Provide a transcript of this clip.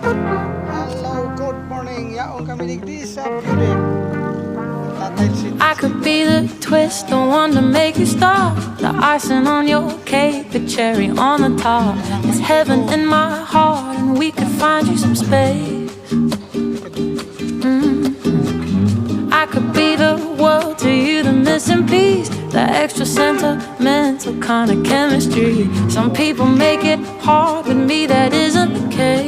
Hello, good morning. Yaong kami digdi sa beauty. Tatay City. I could be the twist, the one to make you stop, the icing on your cake, the cherry on the top. It's heaven in my heart, and we could find you some space. I could be the world to you, the missing piece, the extra sentimental kind of chemistry. Some people make it hard, with me that isn't the case.